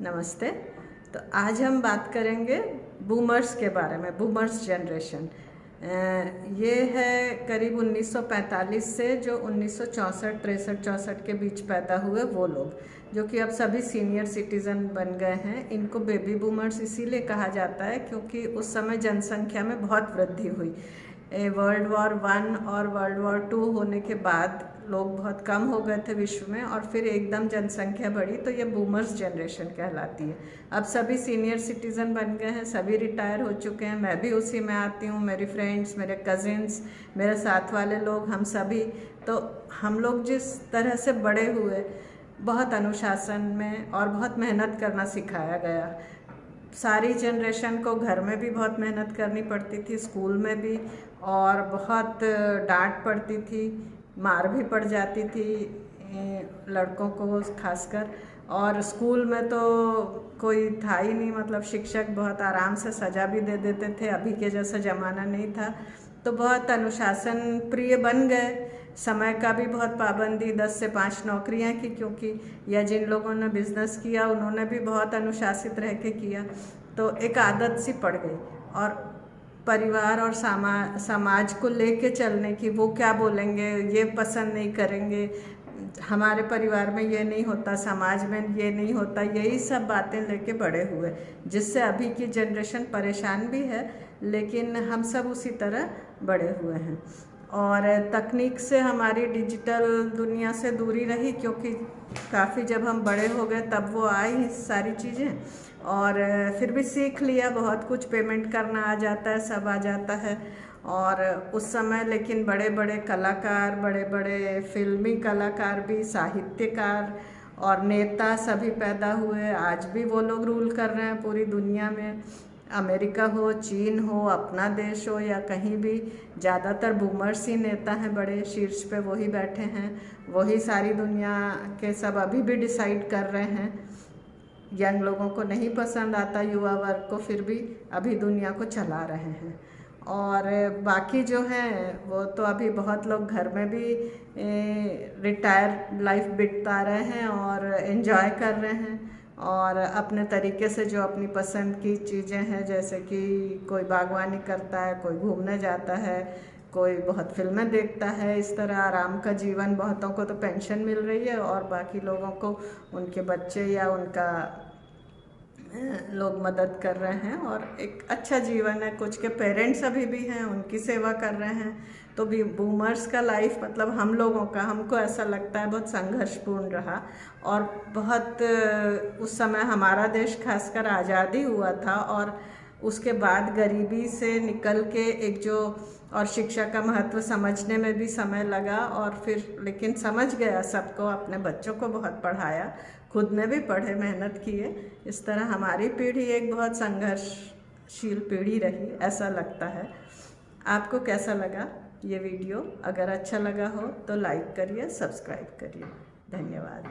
नमस्ते। तो आज हम बात करेंगे बूमर्स के बारे में। बूमर्स जनरेशन ये है करीब 1945 से जो 1964, 63, 64 के बीच पैदा हुए वो लोग, जो कि अब सभी सीनियर सिटीज़न बन गए हैं। इनको बेबी बूमर्स इसीलिए कहा जाता है क्योंकि उस समय जनसंख्या में बहुत वृद्धि हुई। वर्ल्ड वॉर 1 और वर्ल्ड वॉर 2 होने के बाद लोग बहुत कम हो गए थे विश्व में, और फिर एकदम जनसंख्या बढ़ी, तो ये बूमर्स जनरेशन कहलाती है। अब सभी सीनियर सिटीज़न बन गए हैं, सभी रिटायर हो चुके हैं। मैं भी उसी में आती हूँ, मेरी फ्रेंड्स, मेरे कज़िन्स, मेरे साथ वाले लोग, हम सभी। तो हम लोग जिस तरह से बड़े हुए, बहुत अनुशासन में और बहुत मेहनत करना सिखाया गया। सारी जनरेशन को घर में भी बहुत मेहनत करनी पड़ती थी, स्कूल में भी, और बहुत डांट पड़ती थी, मार भी पड़ जाती थी लड़कों को खासकर। और स्कूल में तो कोई था ही नहीं, मतलब शिक्षक बहुत आराम से सज़ा भी दे देते थे, अभी के जैसा ज़माना नहीं था। तो बहुत अनुशासन प्रिय बन गए। समय का भी बहुत पाबंदी, 10 से 5 नौकरियां की, क्योंकि या जिन लोगों ने बिज़नेस किया उन्होंने भी बहुत अनुशासित रह के किया, तो एक आदत सी पड़ गई। और परिवार और समाज को लेके चलने की, वो क्या बोलेंगे, ये पसंद नहीं करेंगे, हमारे परिवार में ये नहीं होता, समाज में ये नहीं होता, यही सब बातें लेके बड़े हुए, जिससे अभी की जनरेशन परेशान भी है, लेकिन हम सब उसी तरह बड़े हुए हैं। और तकनीक से हमारी डिजिटल दुनिया से दूरी रही, क्योंकि काफ़ी जब हम बड़े हो गए तब वो आई सारी चीज़ें, और फिर भी सीख लिया बहुत कुछ, पेमेंट करना आ जाता है, सब आ जाता है। और उस समय लेकिन बड़े बड़े कलाकार, बड़े बड़े फिल्मी कलाकार भी, साहित्यकार और नेता सभी पैदा हुए। आज भी वो लोग रूल कर रहे हैं पूरी दुनिया में, अमेरिका हो, चीन हो, अपना देश हो या कहीं भी। ज़्यादातर बूमर्स ही नेता हैं, बड़े शीर्ष पे वही बैठे हैं, वही सारी दुनिया के सब अभी भी डिसाइड कर रहे हैं। यंग लोगों को नहीं पसंद आता, युवा वर्ग को, फिर भी अभी दुनिया को चला रहे हैं। और बाकी जो हैं वो तो अभी बहुत लोग घर में भी रिटायर लाइफ बिता रहे हैं और एंजॉय कर रहे हैं, और अपने तरीके से जो अपनी पसंद की चीज़ें हैं, जैसे कि कोई बागवानी करता है, कोई घूमने जाता है, कोई बहुत फिल्में देखता है। इस तरह आराम का जीवन, बहुतों को तो पेंशन मिल रही है, और बाकी लोगों को उनके बच्चे या उनका लोग मदद कर रहे हैं, और एक अच्छा जीवन है। कुछ के पेरेंट्स अभी भी हैं, उनकी सेवा कर रहे हैं। तो भी बूमर्स का लाइफ, मतलब हम लोगों का, हमको ऐसा लगता है बहुत संघर्षपूर्ण रहा। और बहुत उस समय हमारा देश खासकर आज़ादी हुआ था, और उसके बाद गरीबी से निकल के एक जो, और शिक्षा का महत्व समझने में भी समय लगा, और फिर लेकिन समझ गया सबको, अपने बच्चों को बहुत पढ़ाया, खुद ने भी पढ़े, मेहनत किए। इस तरह हमारी पीढ़ी एक बहुत संघर्षशील पीढ़ी रही, ऐसा लगता है। आपको कैसा लगा ये वीडियो? अगर अच्छा लगा हो तो लाइक करिए, सब्सक्राइब करिए। धन्यवाद।